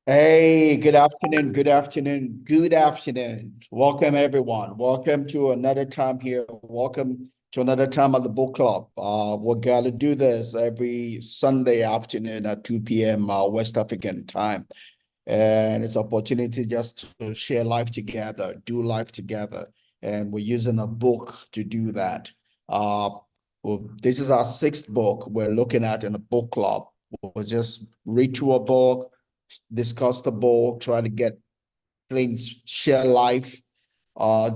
Hey, good afternoon, good afternoon, good afternoon. Welcome, everyone. Welcome to another time here. Welcome to another time at the book club. We're going to do this every Sunday afternoon at 2 p.m. West African time. And it's opportunity just to share life together, do life together. And we're using a book to do that. Uh, this is our sixth book we're looking at in the book club. We'll just read through a book, discuss the book, try to get things, share life,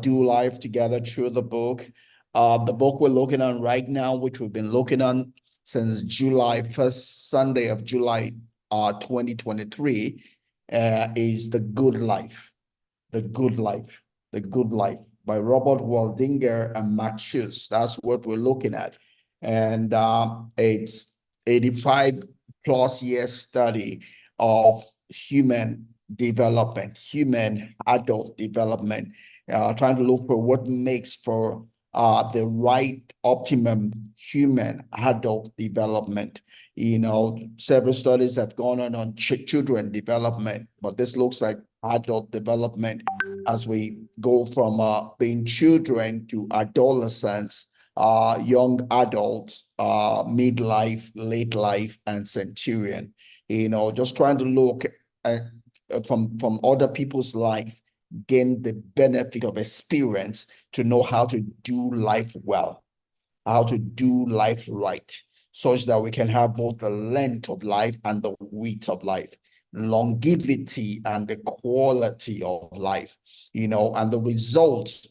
do life together through the book. The book we're looking on right now, which we've been looking on since July, first Sunday of July 2023, is The Good Life. The Good Life. The Good Life by Robert Waldinger and Marc Schulz. That's what we're looking at. And it's 85 plus years study of human development, human adult development, trying to look for what makes for the right optimum human adult development. Several studies have gone on children development, but this looks like adult development as we go from being children to adolescents, young adults, midlife, late life, and centurion. Just trying to look at, from other people's life, gain the benefit of experience to know how to do life well, how to do life right, such that we can have both the length of life and the width of life, longevity and the quality of life, and the results,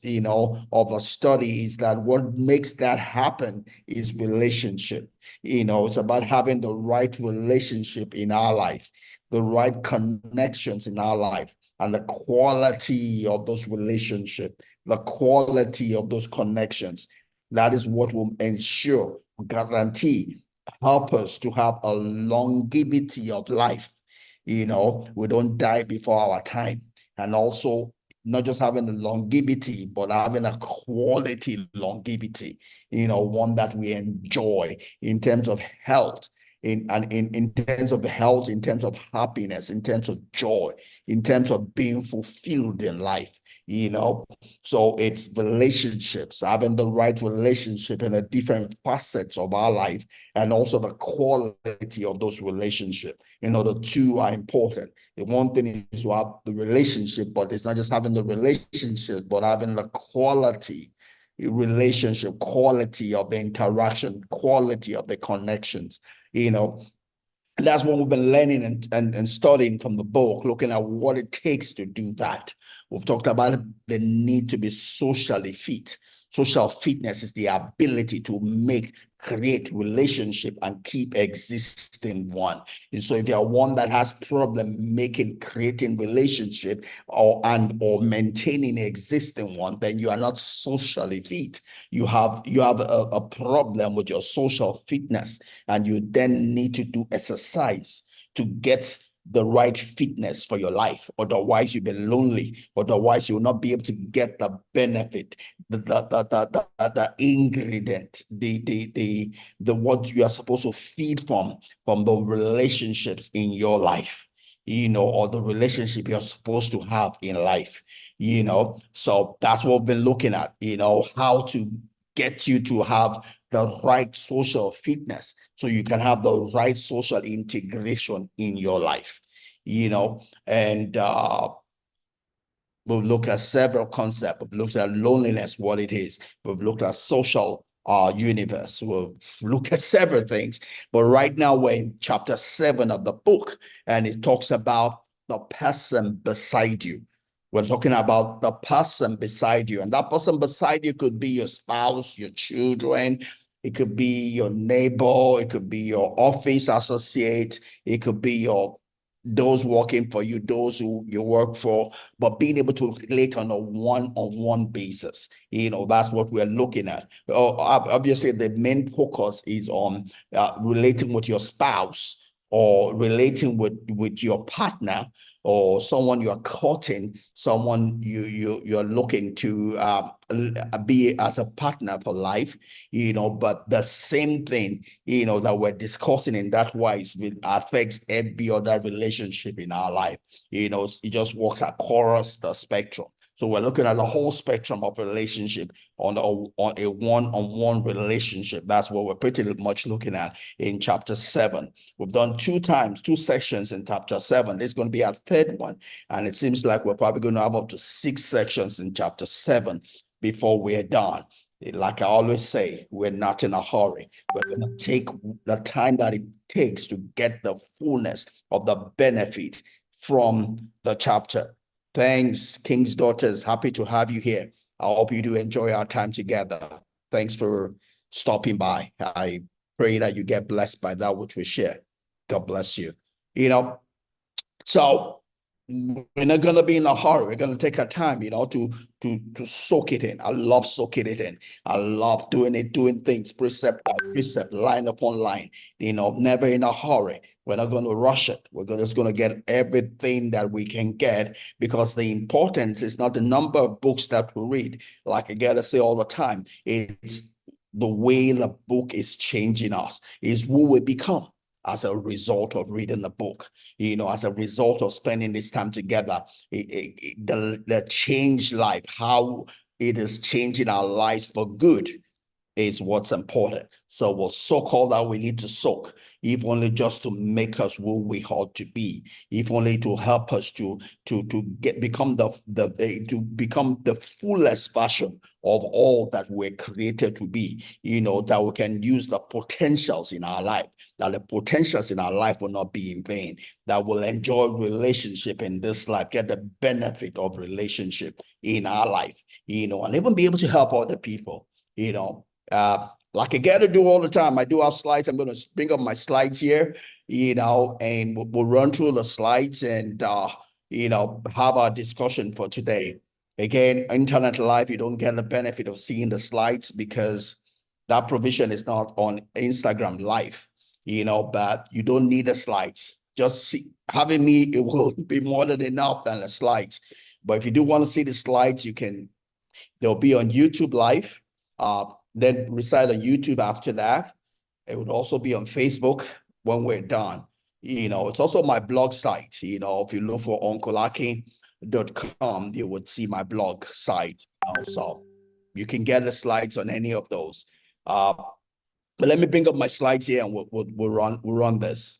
of a study is that what makes that happen is relationship. It's about having the right relationship in our life, the right connections in our life, and the quality of those relationships, the quality of those connections. That is what will ensure, guarantee, help us to have a longevity of life. We don't die before our time. And also, not just having a longevity, but having a quality longevity, one that we enjoy in terms of health, in terms of health, in terms of happiness, in terms of joy, in terms of being fulfilled in life. you know so it's relationships, having the right relationship in the different facets of our life, and also the quality of those relationships. The two are important. The one thing is to have the relationship, but it's not just having the relationship, but having the quality relationship, quality of the interaction, quality of the connections. You know, that's what we've been learning and studying from the book, looking at what it takes to do that. We've talked about the need to be socially fit. Social fitness is the ability to create relationship and keep existing one. And so if you're one that has problem creating relationship or maintaining existing one, then you are not socially fit. You have a problem with your social fitness, and you then need to do exercise to get the right fitness for your life. Otherwise, you'll be lonely. Otherwise, you'll not be able to get the benefit, the ingredient, the what you are supposed to feed from the relationships in your life, or the relationship you're supposed to have in life. So that's what we've been looking at, how to get you to have the right social fitness so you can have the right social integration in your life. And we've looked at several concepts. We've looked at loneliness, what it is. We've looked at social universe. We've looked at several things. But right now we're in chapter 7 of the book, and it talks about the person beside you. We're talking about the person beside you. And that person beside you could be your spouse, your children. It could be your neighbor. It could be your office associate. It could be those working for you, those who you work for, but being able to relate on a one-on-one basis. That's what we're looking at. Obviously, the main focus is on relating with your spouse or relating with your partner or someone you're courting, someone you're looking to be as a partner for life, but the same thing, that we're discussing in that wise will affects every other relationship in our life. It just works across the spectrum. So we're looking at the whole spectrum of relationship on a one-on-one relationship. That's what we're pretty much looking at in chapter 7. We've done two sections in chapter 7. This is going to be our third one. And it seems like we're probably going to have up to 6 sections in chapter 7 before we're done. Like I always say, we're not in a hurry. We're going to take the time that it takes to get the fullness of the benefit from the chapter. Thanks, King's Daughters. Happy to have you here. I hope you do enjoy our time together. Thanks for stopping by. I pray that you get blessed by that which we share. God bless you. So we're not gonna be in a hurry. We're gonna take our time, to soak it in. I love soaking it in. I love doing things precept by precept, line upon line. Never in a hurry. We're not going to rush it. We're just going to get everything that we can get, because the importance is not the number of books that we read. Like I gotta say all the time, it's the way the book is changing us, is who we become as a result of reading the book, as a result of spending this time together. The changed life, how it is changing our lives for good, is what's important. So we'll soak all that we need to soak, if only just to make us who we ought to be, if only to help us to become the fullest version of all that we're created to be, that we can use the potentials in our life, that the potentials in our life will not be in vain, that we'll enjoy relationship in this life, get the benefit of relationship in our life, and even be able to help other people, like I get to do all the time. I do have slides. I'm going to bring up my slides here, and we'll run through the slides and, have our discussion for today. Again, internet live, you don't get the benefit of seeing the slides because that provision is not on Instagram live, but you don't need the slides. Just having me, it will be more than enough than the slides. But if you do want to see the slides, they'll be on YouTube live. Then reside on YouTube after that. It would also be on Facebook when we're done. It's also my blog site. If you look for uncleaki.com, you would see my blog site. So you can get the slides on any of those. But let me bring up my slides here and we'll run this.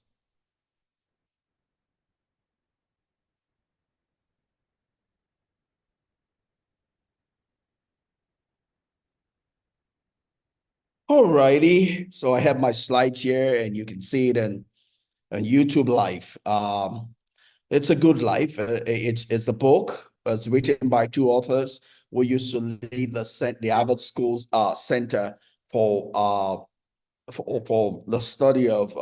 All righty. So I have my slides here and you can see it on YouTube live. It's a good life. It's the book. It's written by 2 authors who used to lead the Harvard School Center for the study of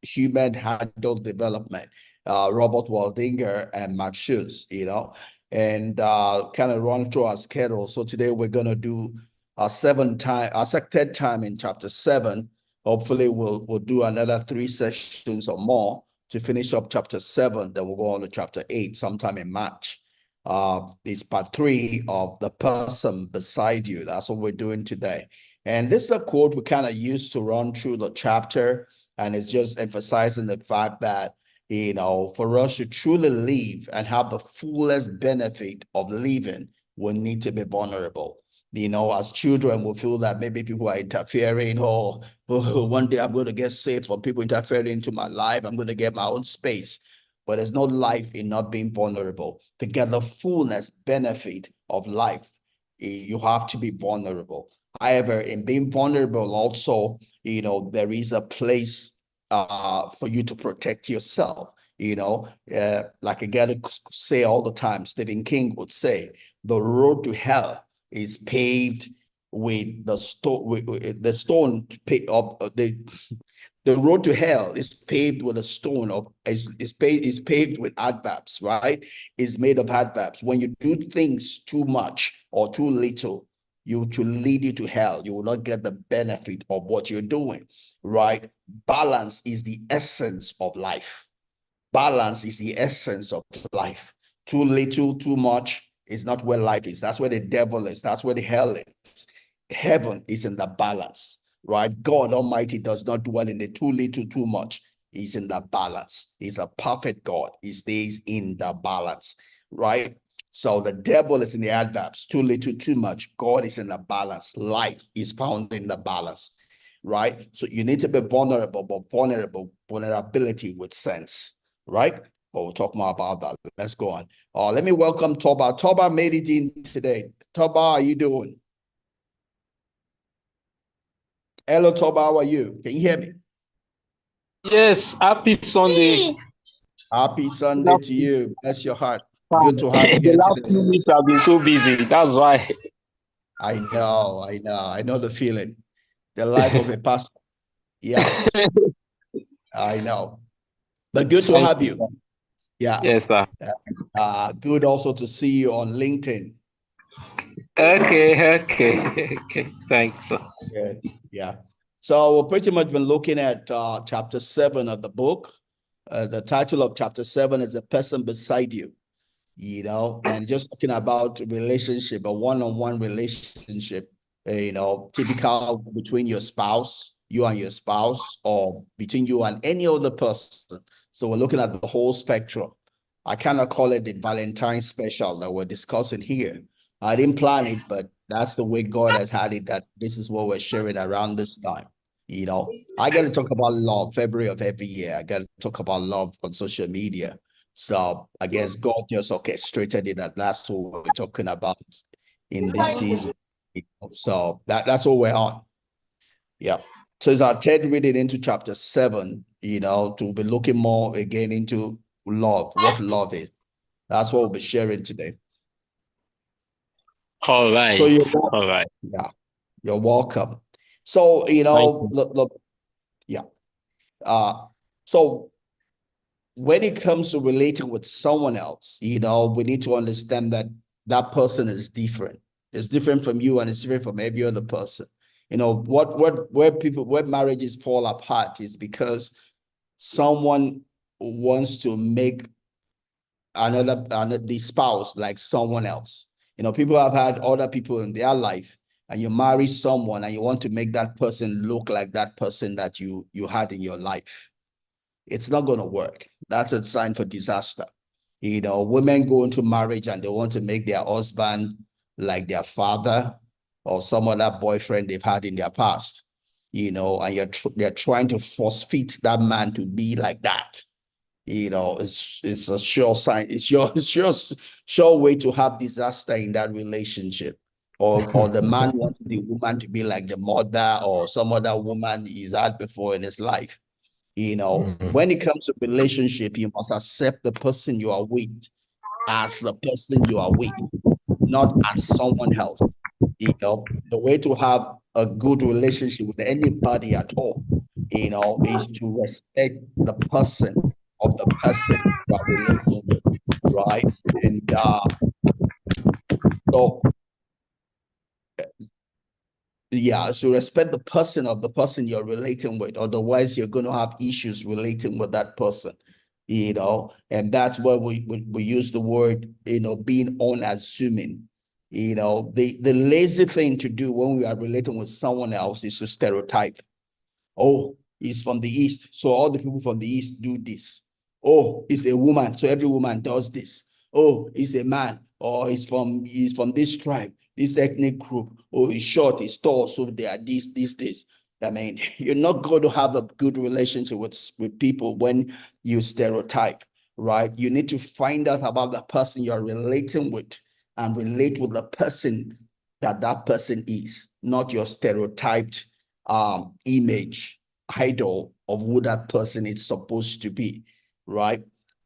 human adult development, Robert Waldinger and Marc Schulz, and kind of run through our schedule. So today we're going to do our third time in chapter 7. Hopefully we'll do another 3 sessions or more to finish up chapter 7. Then we'll go on to chapter 8 sometime in March. It's part 3 of The Person Beside You. That's what we're doing today. And this is a quote we kind of used to run through the chapter, and it's just emphasizing the fact that, for us to truly live and have the fullest benefit of living, we need to be vulnerable. As children, we feel that maybe people are interfering, or one day I'm going to get saved from people interfering into my life. I'm going to get my own space. But there's no life in not being vulnerable. To get the fullness benefit of life, you have to be vulnerable. However, in being vulnerable also, there is a place for you to protect yourself. Like I get to say all the time, Stephen King would say, the road to hell is paved with the stone the road to hell is paved with a stone is paved with adverbs, right? Is made of adverbs. When you do things too much or too little, you to lead you to hell. You will not get the benefit of what you're doing, right? Balance is the essence of life. Balance is the essence of life. Too little, too much is not where life is. That's where the devil is. That's where the hell is. Heaven is in the balance, right? God Almighty does not dwell in the too little, too much. He's in the balance. He's a perfect God. He stays in the balance, right? So the devil is in the adverbs, too little, too much. God is in the balance. Life is found in the balance, right? So you need to be vulnerable, but vulnerability with sense, right? But we'll talk more about that. Let's go on. Let me welcome Toba. Toba made it in today. Toba, how are you doing? Hello, Toba, how are you? Can you hear me? Yes, happy Sunday. Happy Sunday to you. Bless your heart. Good to have you The here last today. 2 weeks I've been so busy. That's why. I know the feeling. The life of a pastor. Yes, I know. But good to Thank have you, you. sir. Yeah. Yes, sir. Good also to see you on LinkedIn. Okay. Thanks, sir. Yeah. Yeah. So we've pretty much been looking at chapter 7 of the book. The title of chapter 7 is The Person Beside You, and just talking about relationship, a one-on-one relationship, typical between your spouse, you and your spouse, or between you and any other person. So we're looking at the whole spectrum. I cannot call it the Valentine special that we're discussing here. I didn't plan it, but that's the way God has had it, that this is what we're sharing around this time. I got to talk about love February of every year. I got to talk about love on social media. So I guess God just orchestrated it, that that's what we're talking about in this season. So that's what we're on. Yeah. So it's our third reading into chapter 7, to be looking more again into love, what love is. That's what we'll be sharing today. All So right. All right. yeah, you're welcome. So, Thank you. look, yeah. So when it comes to relating with someone else, we need to understand that that person is different. It's different from you and it's different from every other person. Where marriages fall apart is because someone wants to make the spouse like someone else. People have had other people in their life, and you marry someone and you want to make that person look like that person that you had in your life. It's not going to work. That's a sign for disaster. Women go into marriage and they want to make their husband like their father or some other boyfriend they've had in their past, and they're trying to force feed that man to be like that. It's a sure sign. It's sure way to have disaster in that relationship. Or the man wants the woman to be like the mother or some other woman he's had before in his life. When it comes to relationship, you must accept the person you are with as the person you are with, not as someone else. The way to have a good relationship with anybody at all, is to respect the person of the person you are relating with, right? And so yeah, so respect the person of the person you're relating with. Otherwise, you're going to have issues relating with that person, and that's where we use the word, being unassuming. The lazy thing to do when we are relating with someone else is to stereotype. Oh, he's from the East, so all the people from the East do this. Oh, he's a woman, so every woman does this. Oh, he's a man, or he's from this tribe, this ethnic group. Oh, he's short, he's tall, so they are this. I mean, you're not going to have a good relationship with people when you stereotype, right? You need to find out about the person you're relating with and relate with the person that person is, not your stereotyped image, idol of who that person is supposed to be, right?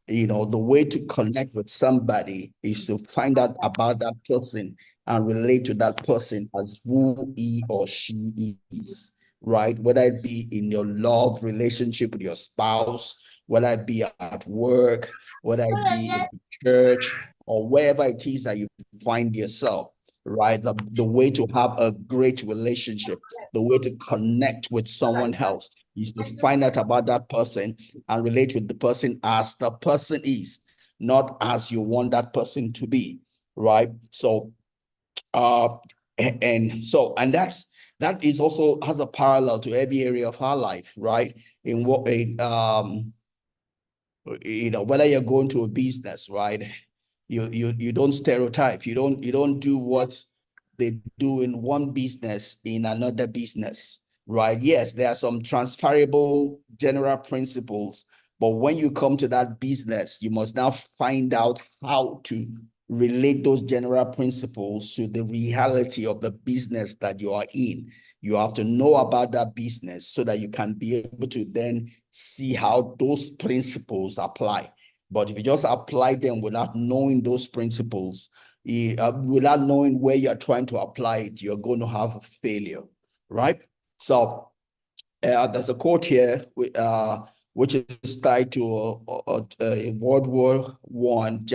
The way to connect with somebody is to find out about that person and relate to that person as who he or she is, right? Whether it be in your love relationship with your spouse, whether it be at work, whether it be in church, or wherever it is that you find yourself, right? The way to have a great relationship, the way to connect with someone else is to find out about that person and relate with the person as the person is, not as you want that person to be, right? So, that is also has a parallel to every area of our life, right? In what whether you're going to a business, right? You don't stereotype. You don't do what they do in one business in another business, right? Yes, there are some transferable general principles, but when you come to that business, you must now find out how to relate those general principles to the reality of the business that you are in. You have to know about that business so that you can be able to then see how those principles apply. But if you just apply them without knowing those principles, without knowing where you're trying to apply it, you're going to have a failure, right? So there's a quote here, which is tied to a World War One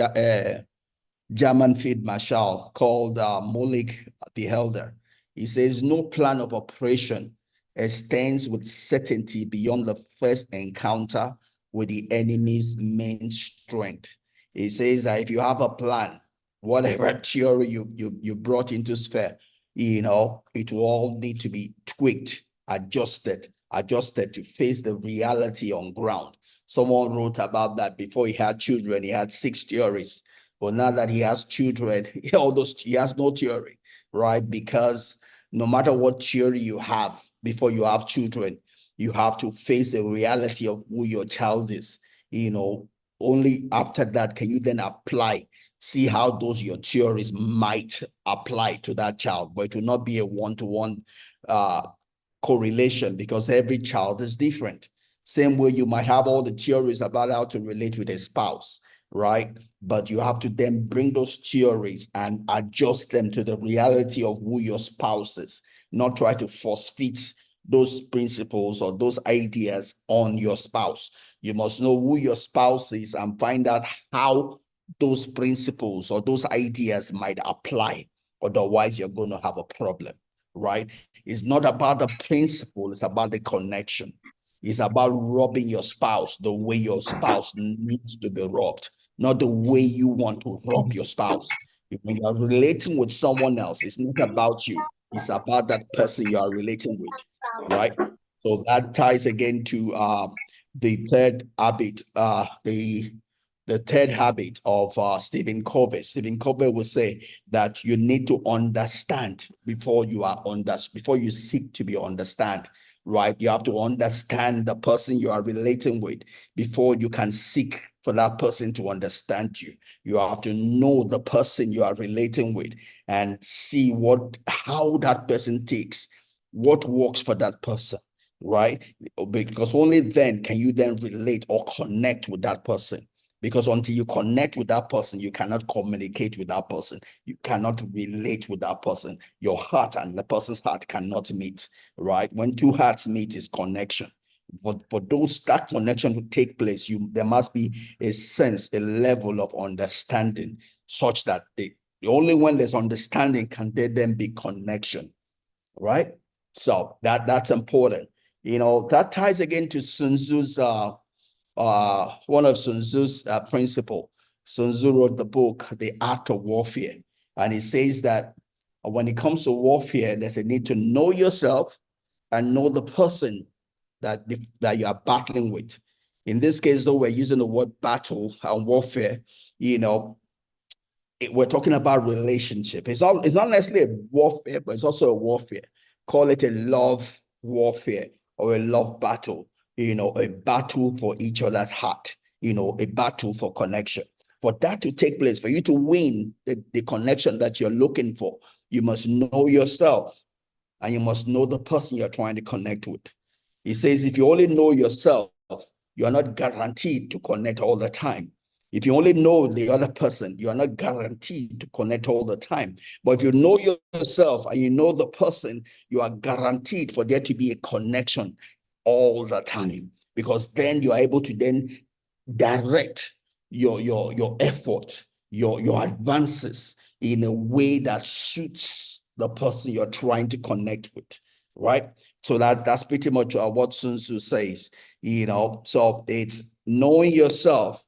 German field marshal called Molik the Elder. He says, no plan of operation extends with certainty beyond the first encounter with the enemy's main strength. He says that if you have a plan, whatever theory you brought into sphere, it will all need to be tweaked, adjusted to face the reality on ground. Someone wrote about that before he had children. He had 6 theories. But now that he has children, he has no theory, right? Because no matter what theory you have before you have children, you have to face the reality of who your child is. Only after that can you then see how those your theories might apply to that child. But it will not be a one-to-one correlation because every child is different. Same way you might have all the theories about how to relate with a spouse, right? But you have to then bring those theories and adjust them to the reality of who your spouse is, not try to force fit those principles or those ideas on your spouse. You must know who your spouse is and find out how those principles or those ideas might apply. Otherwise, you're going to have a problem, right? It's not about the principle, it's about the connection. It's about robbing your spouse the way your spouse needs to be robbed, not the way you want to rob your spouse. When you are relating with someone else, it's not about you. It's about that person you are relating with, right? So that ties again to the third habit, the third habit of Stephen Covey. Stephen Covey will say that you need to understand before you seek to be understand, right? You have to understand the person you are relating with before you can seek for that person to understand you. You have to know the person you are relating with and see how that person takes, what works for that person, right? Because only then can you then relate or connect with that person. Because until you connect with that person, you cannot communicate with that person. You cannot relate with that person. Your heart and the person's heart cannot meet, right? When two hearts meet, is connection. But for that connection to take place, there must be a sense, a level of understanding, such that only when there's understanding can there then be connection, right? So that's important. That ties again to Sun Tzu's one of Sun Tzu's principle. Sun Tzu wrote the book, The Art of Warfare. And he says that when it comes to warfare, there's a need to know yourself and know the person that you are battling with. In this case, though, we're using the word battle and warfare, we're talking about relationship. It's not necessarily a warfare, but it's also a warfare. Call it a love warfare or a love battle, a battle for each other's heart, a battle for connection. For that to take place, for you to win the connection that you're looking for, you must know yourself and you must know the person you're trying to connect with. He says, if you only know yourself, you are not guaranteed to connect all the time. If you only know the other person, you are not guaranteed to connect all the time. But if you know yourself and you know the person, you are guaranteed for there to be a connection all the time. Because then you are able to then direct your effort, your advances in a way that suits the person you're trying to connect with, right? So that's pretty much what Sun Tzu says, so it's knowing yourself,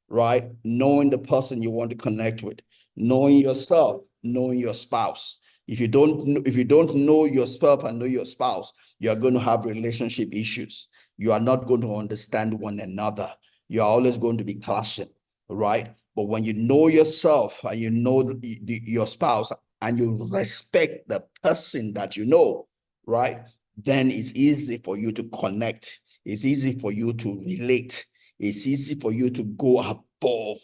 right? Knowing the person you want to connect with, knowing yourself, knowing your spouse. If you don't know yourself and know your spouse, you are going to have relationship issues. You are not going to understand one another. You are always going to be clashing, right? But when you know yourself and you know your spouse and you respect the person that you know, right? Then it's easy for you to connect. It's easy for you to relate. It's easy for you to go above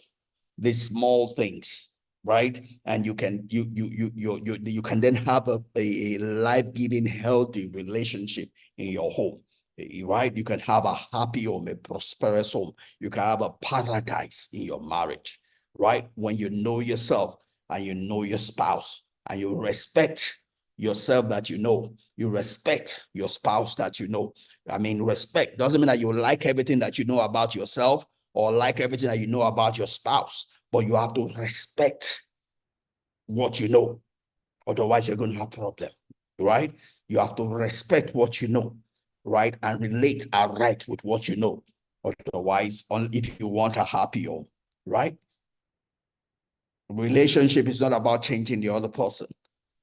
these small things, right? And you can then have a life-giving, healthy relationship in your home, right? You can have a happy home, a prosperous home. You can have a paradise in your marriage, right? When you know yourself and you know your spouse and you respect yourself that you respect your spouse that you know. I mean, respect doesn't mean that you like everything that you know about yourself or like everything that you know about your spouse, but you have to respect what you know. Otherwise, you're going to have a problem, right? You have to respect what you know, right? And relate right with what you know. Otherwise, if you want a happy home, right? Relationship is not about changing the other person,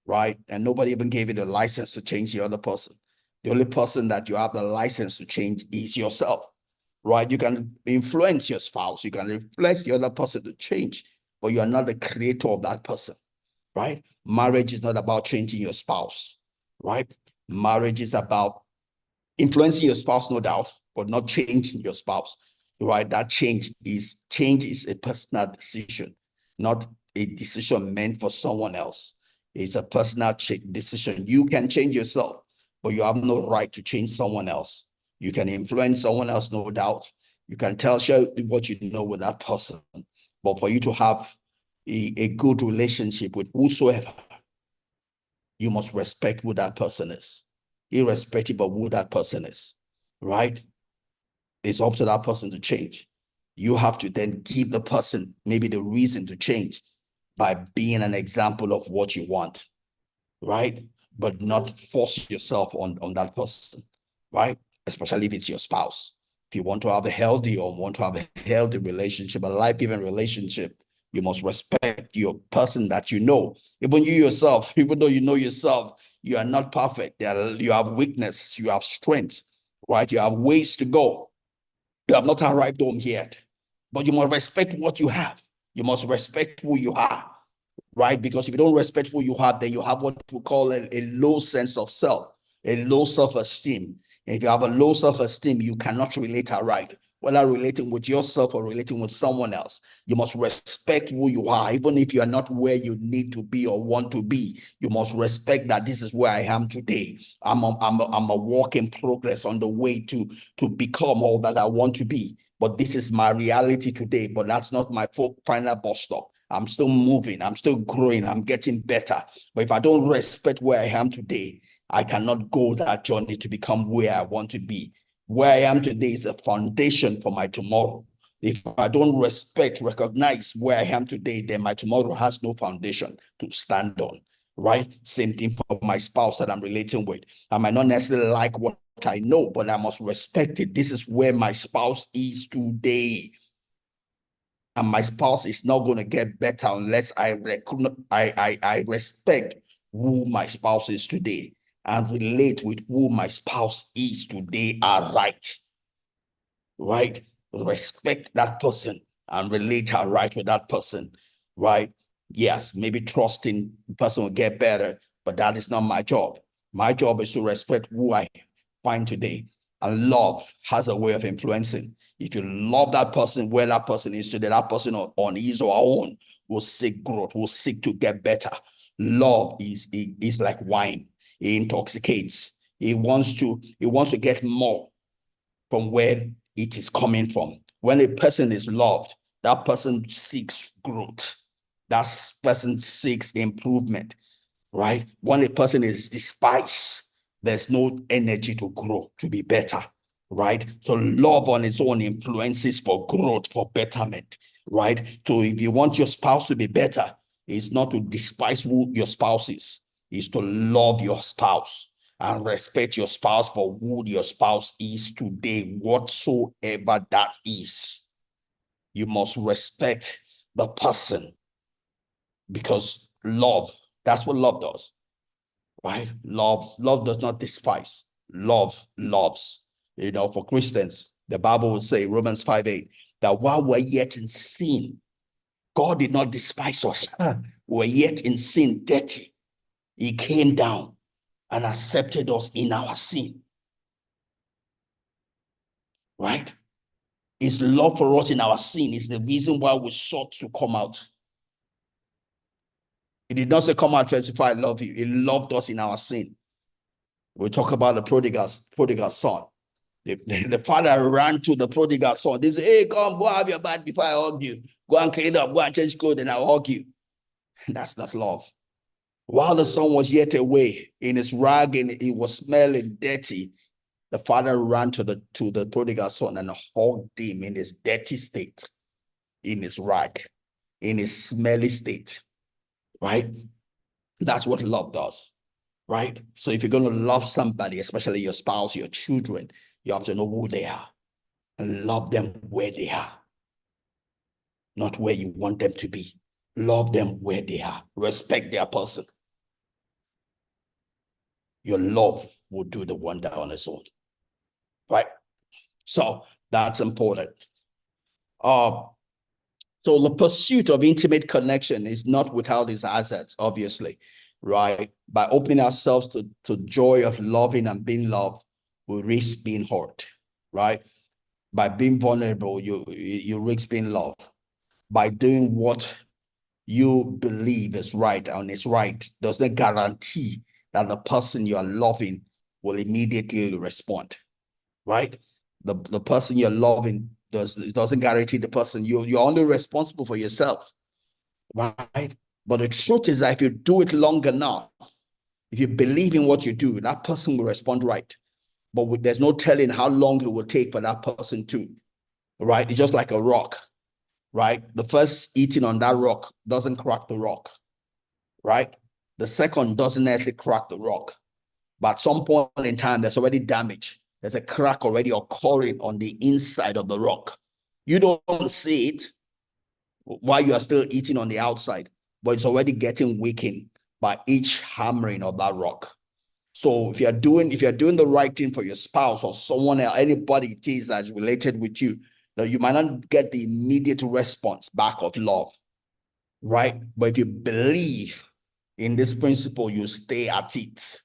right? And nobody even gave you the license to change the other person. The only person that you have the license to change is yourself, right? You can influence your spouse. You can influence the other person to change, but you are not the creator of that person, right? Marriage is not about changing your spouse, right? Marriage is about influencing your spouse, no doubt, but not changing your spouse, right? That change is a personal decision, not a decision meant for someone else. It's a personal decision. You can change yourself, but you have no right to change someone else. You can influence someone else, no doubt. You can share what you know with that person. But for you to have a good relationship with whosoever, you must respect who that person is, irrespective of who that person is, right? It's up to that person to change. You have to then give the person maybe the reason to change by being an example of what you want, right? But not force yourself on that person, right? Especially if it's your spouse. If you want to have a healthy or want to have a healthy relationship, a life-giving relationship, you must respect your person that you know. Even you yourself, even though you know yourself, you are not perfect. You have weaknesses, you have strengths, right? You have ways to go. You have not arrived home yet, but you must respect what you have. You must respect who you are, right? Because if you don't respect who you have, then you have what we call a low sense of self, a low self-esteem. And if you have a low self-esteem, you cannot relate right. Whether relating with yourself or relating with someone else, you must respect who you are, even if you are not where you need to be or want to be. You must respect that this is where I am today. I'm a work in progress on the way to become all that I want to be. But this is my reality today. But that's not my final bus stop. I'm still moving. I'm still growing. I'm getting better. But if I don't respect where I am today, I cannot go that journey to become where I want to be. Where I am today is a foundation for my tomorrow. If I don't recognize where I am today, then my tomorrow has no foundation to stand on, right? Same thing for my spouse that I'm relating with. I might not necessarily like what I know, but I must respect it. This is where my spouse is today. And my spouse is not going to get better unless I respect who my spouse is today and relate with who my spouse is today are right? Respect that person and relate right with that person, right? Yes, maybe trusting the person will get better, but that is not my job. My job is to respect who I find today. And love has a way of influencing. If you love that person where that person is today, that person on his or her own will seek growth, will seek to get better. Love is like wine. It intoxicates. It wants to get more from where it is coming from. When a person is loved, that person seeks growth. That person seeks improvement, right? When a person is despised, there's no energy to grow, to be better, right? So love on its own influences for growth, for betterment, right? So if you want your spouse to be better, it's not to despise who your spouse is. It's to love your spouse and respect your spouse for who your spouse is today, whatsoever that is. You must respect the person because love, that's what love does, right? Love does not despise. Love loves. You know, for Christians, the Bible will say, Romans 5:8, that while we're yet in sin, God did not despise us. We're yet in sin, dirty. He came down and accepted us in our sin, right? His love for us in our sin is the reason why we sought to come out. He did not say, come out 25, I love you. He loved us in our sin. We talk about the prodigal son. The father ran to the prodigal son. They say, hey, come, go have your bath before I hug you. Go and clean up, go and change clothes, and I'll hug you. That's not love. While the son was yet away in his rag and he was smelling dirty, the father ran to the prodigal son and hugged him in his dirty state, in his rag, in his smelly state, right? That's what love does, right? So if you're going to love somebody, especially your spouse, your children, you have to know who they are and love them where they are, not where you want them to be. Love them where they are. Respect their person. Your love will do the wonder on its own, right? So that's important. So the pursuit of intimate connection is not without its assets, obviously, right? By opening ourselves to joy of loving and being loved, we risk being hurt, right? By being vulnerable, you risk being loved. By doing what you believe is right and is right doesn't guarantee that the person you are loving will immediately respond, right? The person you're loving doesn't guarantee the person you're only responsible for yourself, right? But the truth is that if you do it long enough, if you believe in what you do, that person will respond right. But there's no telling how long it will take for that person to, right? It's just like a rock, right? The first eating on that rock doesn't crack the rock, right? The second doesn't necessarily crack the rock. But at some point in time, there's already damage. There's a crack already occurring on the inside of the rock. You don't see it while you are still eating on the outside, but it's already getting weakened by each hammering of that rock. So if you're doing the right thing for your spouse or someone else, anybody it is that's related with you, that you might not get the immediate response back of love, right? But if you believe in this principle, you stay at it.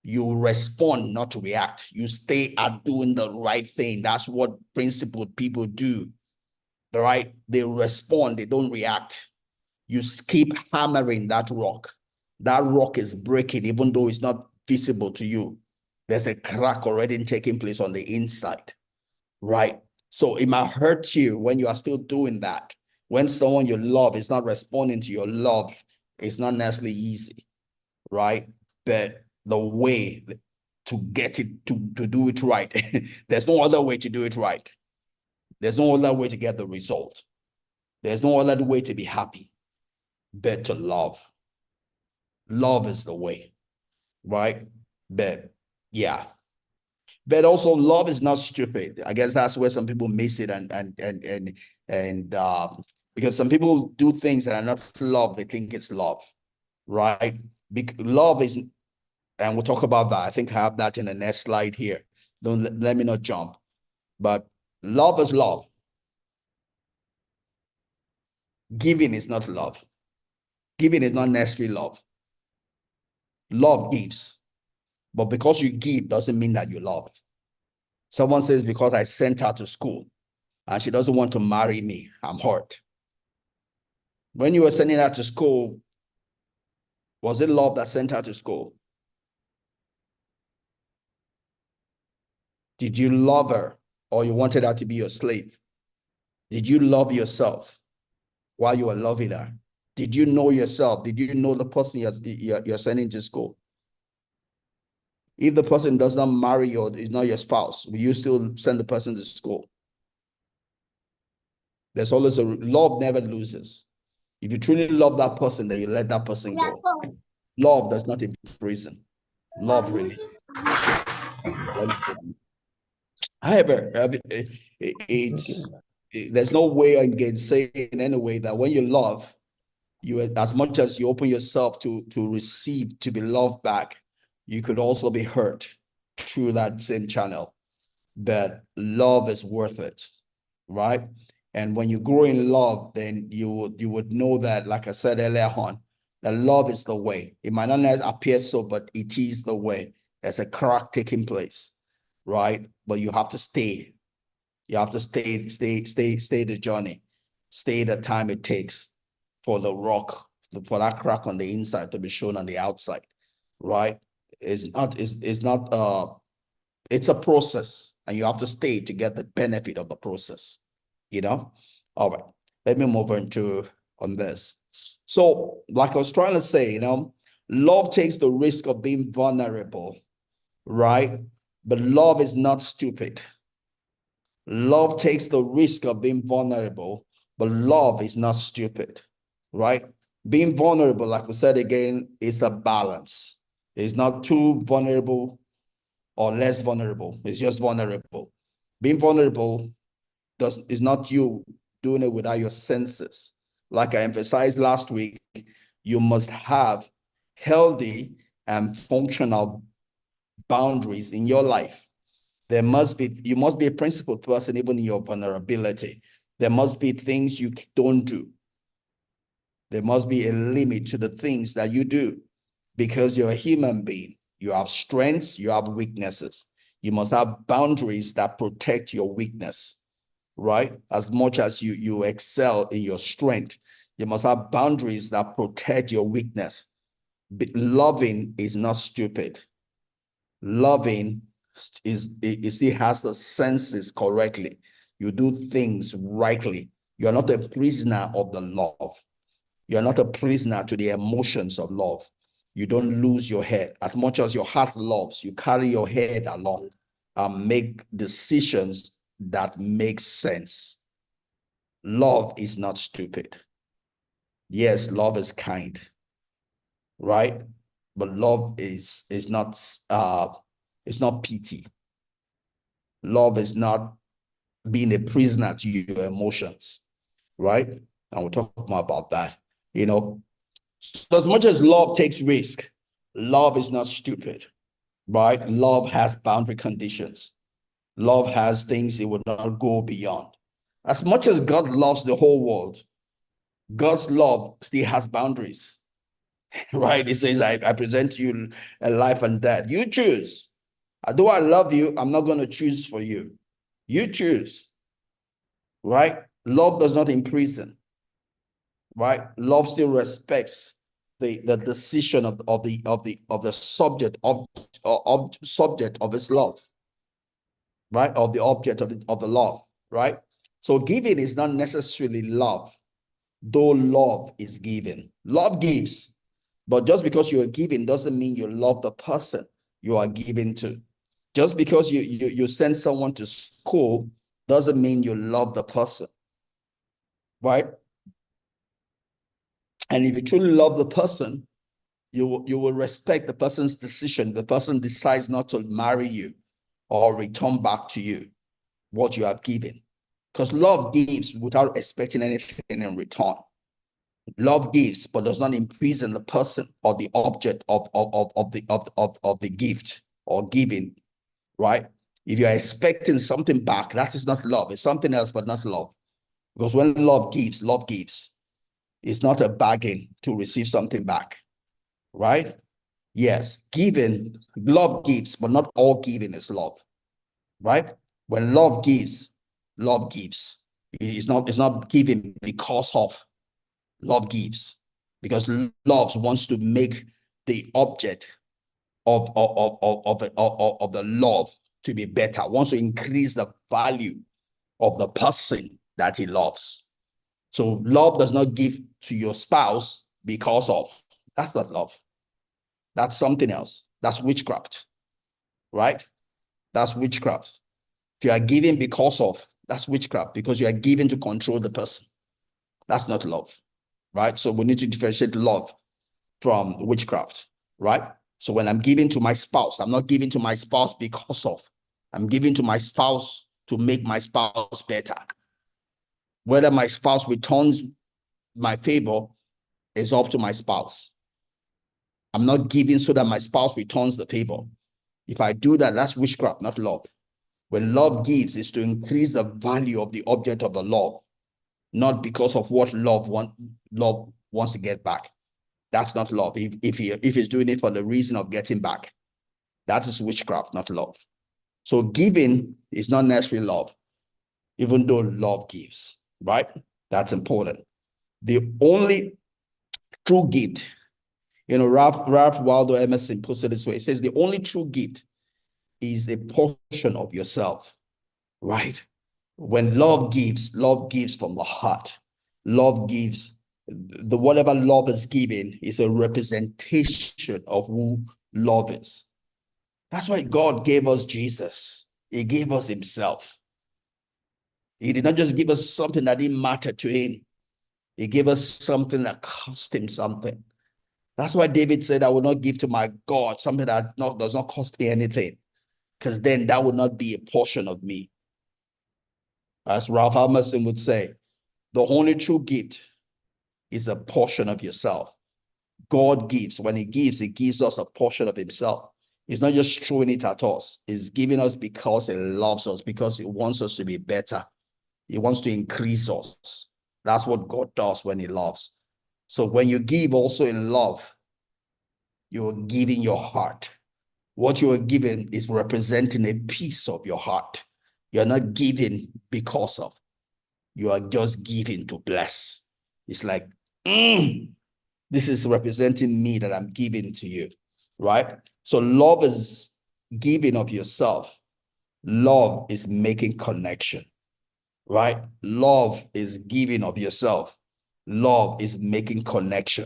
You respond, not to react. You stay at doing the right thing. That's what principled people do, right? They respond, they don't react. You keep hammering that rock. That rock is breaking, even though it's not visible to you. There's a crack already taking place on the inside, right? So it might hurt you when you are still doing that. When someone you love is not responding to your love, it's not necessarily easy, right? But the way to get it, to do it right, there's no other way to do it right. There's no other way to get the result. There's no other way to be happy but to love. Love is the way, right? But yeah. But also love is not stupid. I guess that's where some people miss it and because some people do things that are not love, they think it's love, right? Love is, and we'll talk about that. I think I have that in the next slide here. Don't let me not jump. But love is love. Giving is not love. Giving is not necessarily love. Love gives. But because you give doesn't mean that you love. Someone says, because I sent her to school and she doesn't want to marry me, I'm hurt. When you were sending her to school, was it love that sent her to school? Did you love her or you wanted her to be your slave? Did you love yourself while you were loving her? Did you know yourself? Did you know the person you're sending to school? If the person does not marry you or is not your spouse, will you still send the person to school? There's always love never loses. If you truly love that person, then you let that person go. Love does not imprison. Love really. However, there's no way I can say in any way that when you love, you, as much as you open yourself to receive, to be loved back, you could also be hurt through that same channel. But love is worth it, right? And when you grow in love, then you would know that, like I said earlier on, that love is the way. It might not appear so, but it is the way. There's a crack taking place, right? But you have to stay. You have to stay the journey, stay the time it takes for the rock, for that crack on the inside to be shown on the outside, right? It's a process, and you have to stay to get the benefit of the process, you know? All right, let me move on this. So, like I was trying to say, love takes the risk of being vulnerable, right? But love is not stupid. Love takes the risk of being vulnerable, but love is not stupid, right? Being vulnerable, like we said again, is a balance. It's not too vulnerable or less vulnerable. It's just vulnerable. Being vulnerable is not you doing it without your senses. Like I emphasized last week, you must have healthy and functional boundaries in your life. You must be a principled person even in your vulnerability. There must be things you don't do. There must be a limit to the things that you do, because you're a human being. You have strengths, you have weaknesses. You must have boundaries that protect your weakness, right? As much as you excel in your strength, you must have boundaries that protect your weakness. Loving is not stupid. Loving it still has the senses correctly. You do things rightly. You're not a prisoner of the love. You're not a prisoner to the emotions of love. You don't lose your head. As much as your heart loves, you carry your head along and make decisions that make sense. Love is not stupid. Yes, love is kind, right? But love is not it's not pity. Love is not being a prisoner to your emotions, right? And we'll talk more about that. So as much as love takes risk, love is not stupid, right? Love has boundary conditions. Love has things it would not go beyond. As much as God loves the whole world, God's love still has boundaries, right? It says, I present to you a life and death. You choose. Although I love you, I'm not going to choose for you. You choose, right? Love does not imprison, right? Love still respects the decision of the subject of its love, right? Of the object of the love, right? So giving is not necessarily love, though love is given. Love gives, but just because you are giving doesn't mean you love the person you are giving to. Just because you send someone to school doesn't mean you love the person, right? And if you truly love the person, you will respect the person's decision. The person decides not to marry you or return back to you what you have given. Because love gives without expecting anything in return. Love gives, but does not imprison the person or the object of the gift or giving, right? If you're expecting something back, that is not love. It's something else, but not love. Because when love gives, love gives. It's not a bargain to receive something back, right? Yes, giving, love gives, but not all giving is love, right? When love gives, love gives. It's not giving because of. Love gives, because love wants to make the object of the love to be better, wants to increase the value of the person that he loves. So love does not give to your spouse because of. That's not love. That's something else. That's witchcraft, right? That's witchcraft. If you are giving because of, That's witchcraft because you are giving to control the person. That's not love, right? So we need to differentiate love from witchcraft, right? So when I'm giving to my spouse, I'm not giving to my spouse because of, I'm giving to my spouse to make my spouse better. Whether my spouse returns my favor is up to my spouse. I'm not giving so that my spouse returns the favor. If I do that, that's witchcraft, not love. When love gives, is to increase the value of the object of the love, not because of what love wants to get back. That's not love. If he's doing it for the reason of getting back, that is witchcraft, not love. So giving is not necessarily love, even though love gives, right? That's important. The only true gift, Ralph Waldo Emerson puts it this way. It says the only true gift is a portion of yourself, right? When love gives from the heart. Love gives, the whatever love is given is a representation of who love is. That's why God gave us Jesus. He gave us himself. He did not just give us something that didn't matter to him. He gave us something that cost him something. That's why David said, I will not give to my God something that does not cost me anything, because then that would not be a portion of me. As Ralph Emerson would say, the only true gift is a portion of yourself. God gives. When he gives us a portion of himself. He's not just throwing it at us. He's giving us because he loves us, because he wants us to be better. He wants to increase us. That's what God does when he loves. So when you give also in love, you're giving your heart. What you are giving is representing a piece of your heart. You're not giving because of. You are just giving to bless. It's like, this is representing me that I'm giving to you, right? So love is giving of yourself. Love is making connection, right? Love is giving of yourself. Love is making connection.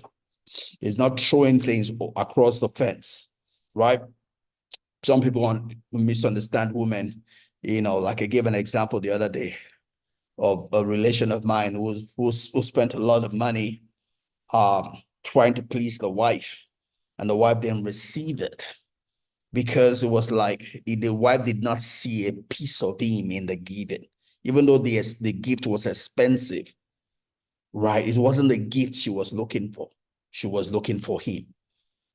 It's not throwing things across the fence, right? Some people misunderstand women. Like I gave an example the other day of a relation of mine who spent a lot of money trying to please the wife, and the wife didn't receive it because it was like the wife did not see a piece of him in the giving, even though the gift was expensive, right? It wasn't the gift she was looking for. She was looking for him,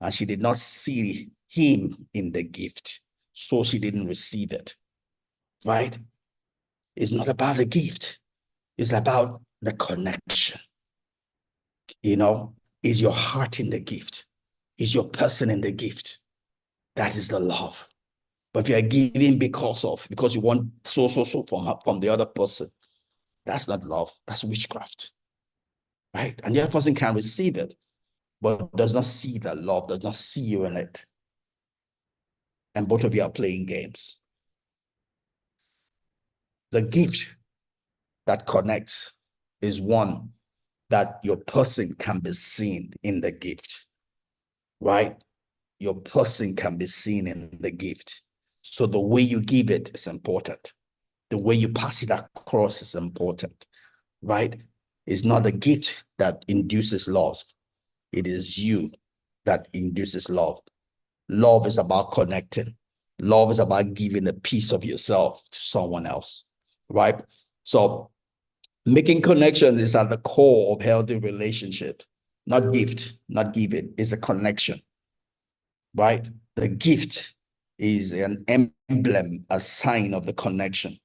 and she did not see him in the gift, so she didn't receive it, right? It's not about the gift. It's about the connection. Is your heart in the gift? Is your person in the gift? That is the love. But if you are giving because you want so from the other person, that's not love. That's witchcraft, right? And the other person can receive it, but does not see the love, does not see you in it. And both of you are playing games. The gift that connects is one that your person can be seen in the gift, right? Your person can be seen in the gift. So the way you give it is important. The way you pass it across is important, right? It's not the gift that induces love. It is you that induces love. Love is about connecting. Love is about giving a piece of yourself to someone else, right? So making connections is at the core of healthy relationship. Not gift, not giving. It's a connection, right? The gift is an emblem, a sign of the connection,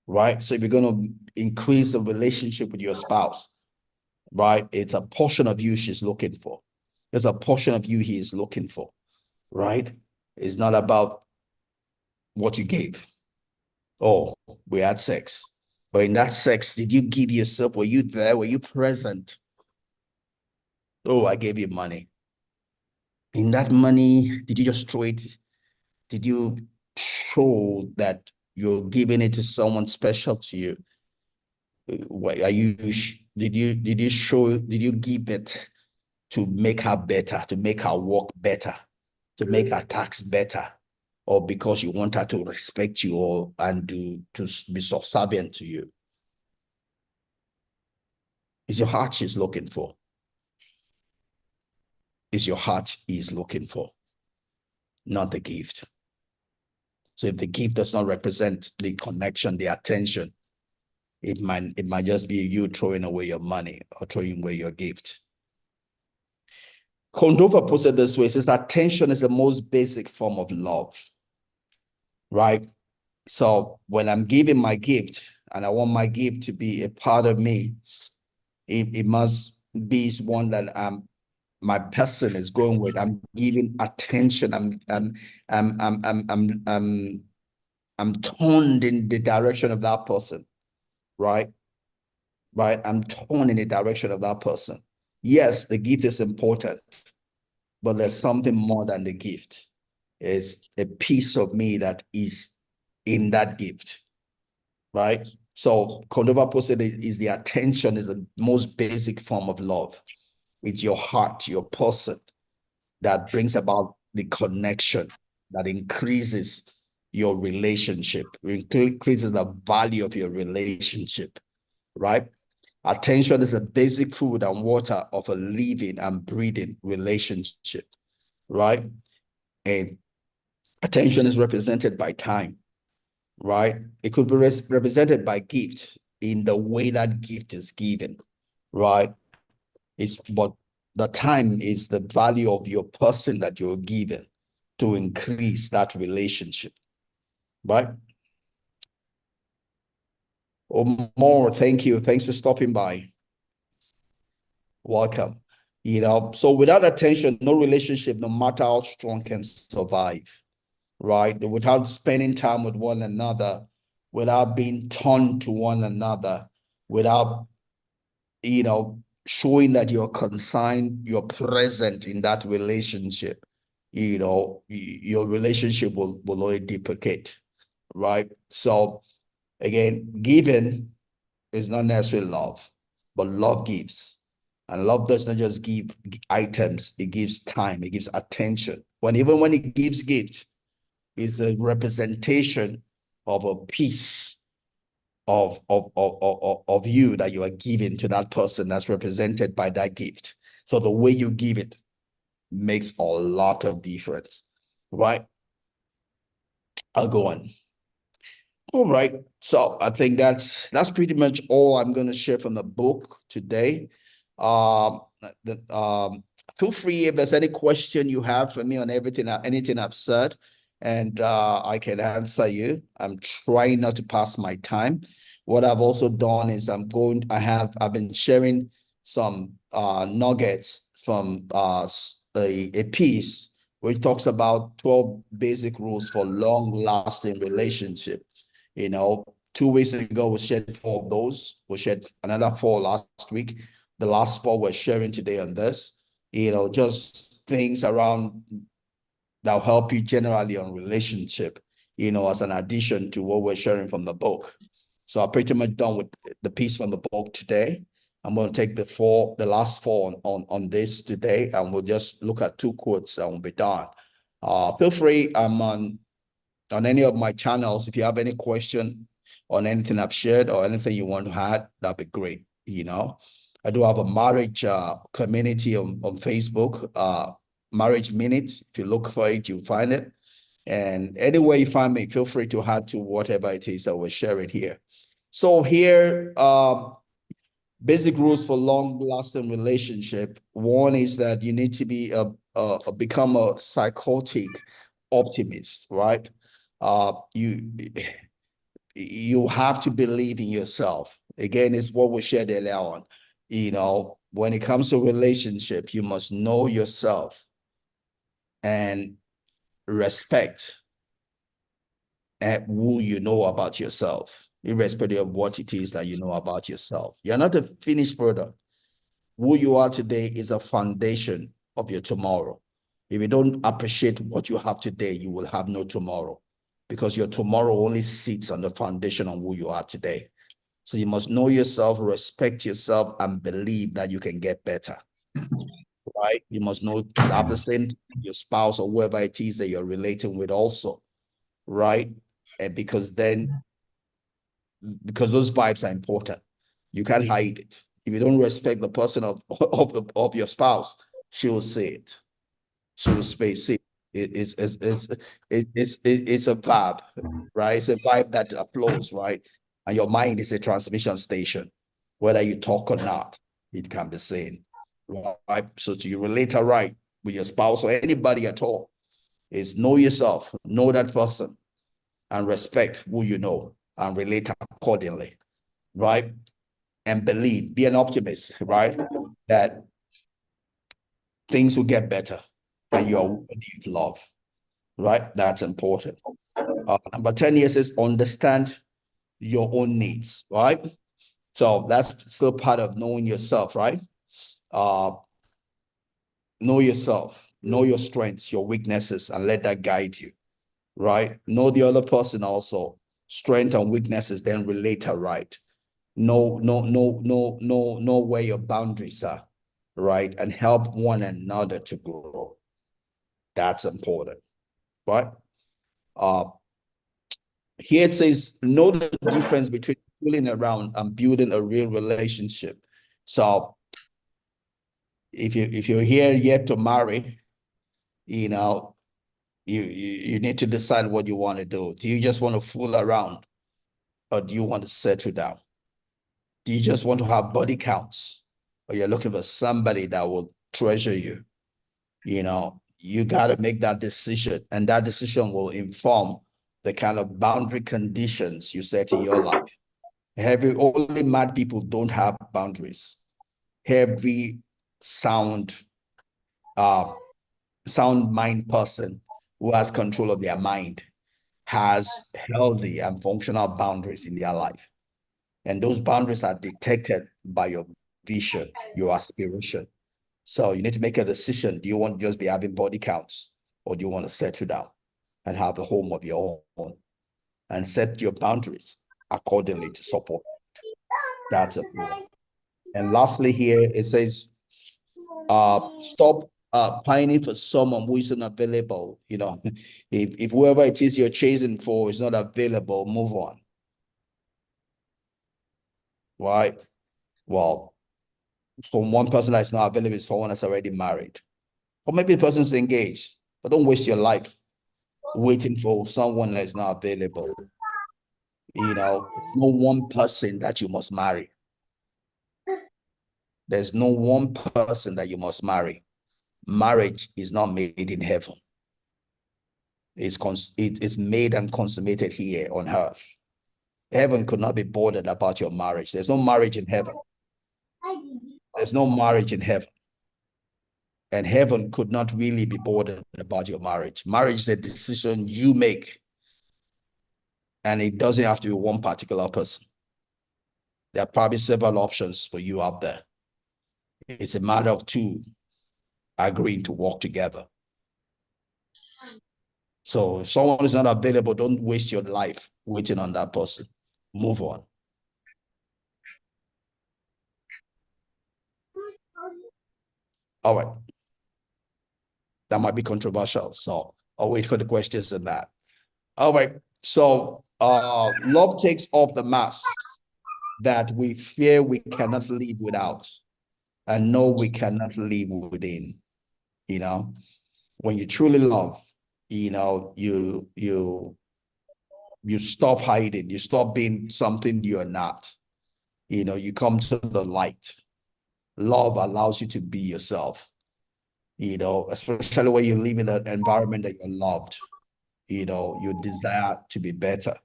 right? So if you're going to increase the relationship with your spouse, right? It's a portion of you she's looking for. There's a portion of you he is looking for, right? It's not about what you gave. Oh, we had sex. But in that sex, did you give yourself? Were you there? Were you present? Oh, I gave you money. In that money, did you just throw it? Did you show that you're giving it to someone special to you? Did you give it to make her better, to make her work better, to make her tax better? or because you want her to respect you or and to be subservient to you. It's your heart she's looking for. It's your heart he's looking for, not the gift. So if the gift does not represent the connection, the attention, it might just be you throwing away your money or throwing away your gift. Kondova puts it this way: it says attention is the most basic form of love, right? So when I'm giving my gift and I want my gift to be a part of me, it must be one that my person is going with. I'm giving attention. I'm turned in the direction of that person, right? Right? I'm torn in the direction of that person. Yes, the gift is important, but there's something more than the gift. It's a piece of me that is in that gift, right? So Cordova posted is the attention is the most basic form of love. It's your heart, your person that brings about the connection that increases your relationship, increases the value of your relationship, right? Attention is the basic food and water of a living and breathing relationship, right? And attention is represented by time, right? It could be represented by gift in the way that gift is given, right? But the time is the value of your person that you're given to increase that relationship, right? Or more, thank you. Thanks for stopping by. Welcome. So without attention, no relationship, no matter how strong, can survive, right? Without spending time with one another, without being turned to one another, without, showing that you're consigned, you're present in that relationship, your relationship will only deprecate, right? So again, giving is not necessarily love, but love gives. And love does not just give items, it gives time, it gives attention. Even when it gives gifts, it's a representation of a piece of you that you are giving to that person that's represented by that gift. So the way you give it makes a lot of difference, right? I'll go on. All right. So I think that's pretty much all I'm going to share from the book today. Um, Feel free if there's any question you have for me on anything I've said, and I can answer you. I'm trying not to pass my time. What I've also done is I've been sharing some nuggets from a piece which talks about 12 basic rules for long-lasting relationship. 2 weeks ago, we shared 4 of those. We shared another 4 last week. The last 4 we're sharing today on this. Just things around that'll help you generally on relationship, as an addition to what we're sharing from the book. So I'm pretty much done with the piece from the book today. I'm going to take the last 4 on this today, and we'll just look at 2 quotes and we'll be done. Feel free, I'm on any of my channels. If you have any question on anything I've shared or anything you want to add, that'd be great. I do have a marriage community on Facebook, Marriage Minute. If you look for it, you'll find it. And anywhere you find me, feel free to add to whatever it is that we're sharing here. So here, basic rules for long-lasting relationship. One is that you need to be become a psychotic optimist, right? You have to believe in yourself. Again, it's what we shared earlier on. When it comes to relationship, you must know yourself and respect who you know about yourself, irrespective of what it is that you know about yourself. You're not a finished product. Who you are today is a foundation of your tomorrow. If you don't appreciate what you have today, you will have no tomorrow, because your tomorrow only sits on the foundation of who you are today. So you must know yourself, respect yourself, and believe that you can get better, right? You must have the same your spouse or whoever it is that you're relating with also. right? And because those vibes are important. You can't hide it. If you don't respect the person of your spouse, she will say it. She will say it. It's a vibe, right? It's a vibe that flows, right? And your mind is a transmission station. Whether you talk or not, it can be seen, right? So to you relate right with your spouse or anybody at all, is know yourself, know that person, and respect who you know and relate accordingly, right? And believe, be an optimist, right? That things will get better and you're worthy of love, right? That's important. Number 10 years is understand your own needs, right? So that's still part of knowing yourself, right? Uh, know yourself, know your strengths, your weaknesses, and let that guide you, right? Know the other person also, strength and weaknesses, then relate her, right? Know where your boundaries are, right? And help one another to grow. That's important, right? Uh, Here it says, know the difference between fooling around and building a real relationship. So if you're here yet to marry, you know, you need to decide what you want to do. Do you just want to fool around, or do you want to settle down? Do you just want to have body counts, or you're looking for somebody that will treasure you? You know, you got to make that decision, and that decision will inform the kind of boundary conditions you set in your life. Only mad people don't have boundaries. Every sound, sound mind person who has control of their mind has healthy and functional boundaries in their life. And those boundaries are detected by your vision, your aspiration. So you need to make a decision. Do you want to just be having body counts, or do you want to settle down and have a home of your own and set your boundaries accordingly to support? That's it. And lastly, here it says, stop pining for someone who isn't available. You know, if whoever it is you're chasing for is not available, move on. Right? Well, from one person that's not available is for one that's already married. Or maybe the person's engaged, but don't waste your life waiting for someone that's not available. You know, no one person that you must marry. There's no one person that you must marry. Marriage is not made in heaven. It's made and consummated here on earth. Heaven could not be bothered about your marriage. There's no marriage in heaven. There's no marriage in heaven. And heaven could not really be bothered about your marriage. Marriage is a decision you make. And it doesn't have to be one particular person. There are probably several options for you out there. It's a matter of two agreeing to work together. So if someone is not available, don't waste your life waiting on that person. Move on. All right. That might be controversial. So I'll wait for the questions on that. All right. So love takes off the mask that we fear we cannot live without and know we cannot live within. You know, when you truly love, you know, you stop hiding, you stop being something you're not. You know, you come to the light. Love allows you to be yourself, you know, especially when you live in an environment that you're loved. You know, you desire to be better.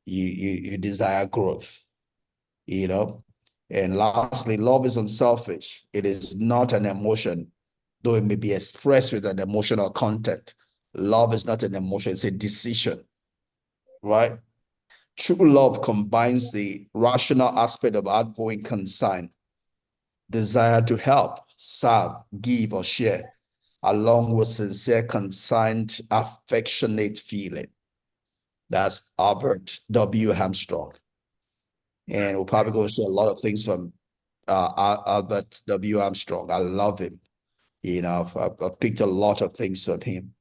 You desire growth, you know. And lastly, love is unselfish. It is not an emotion, though it may be expressed with an emotional content. Love is not an emotion, it's a decision, right? True love combines the rational aspect of outgoing concern, desire to help, serve, give, or share, along with sincere, concerned, affectionate feeling. That's Albert W. Armstrong. And we'll probably go share a lot of things from Albert W. Armstrong. I love him. You know, I've picked a lot of things from him.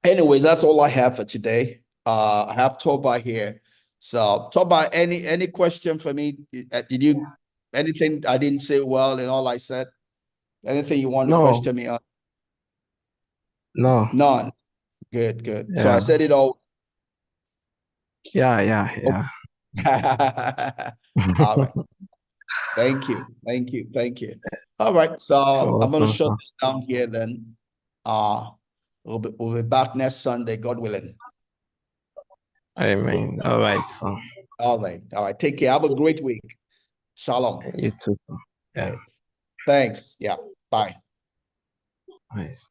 anyways, that's all I have for today. I have Toba here. So Toba, any question for me? Did you anything I didn't say well in all I said? Anything you want to No, question me on? no. None. Good, good. So I Yeah, said it all. yeah. All right. Thank you. Thank you. Thank you. All right. So You're I'm gonna welcome, shut sir. this down here then. Uh we'll be back next Sunday, God willing. Amen. All right, sir. All right. All right. Take care. Have a great week. Shalom. You too, sir. Yeah, Right. Thanks. Yeah. Bye. nice.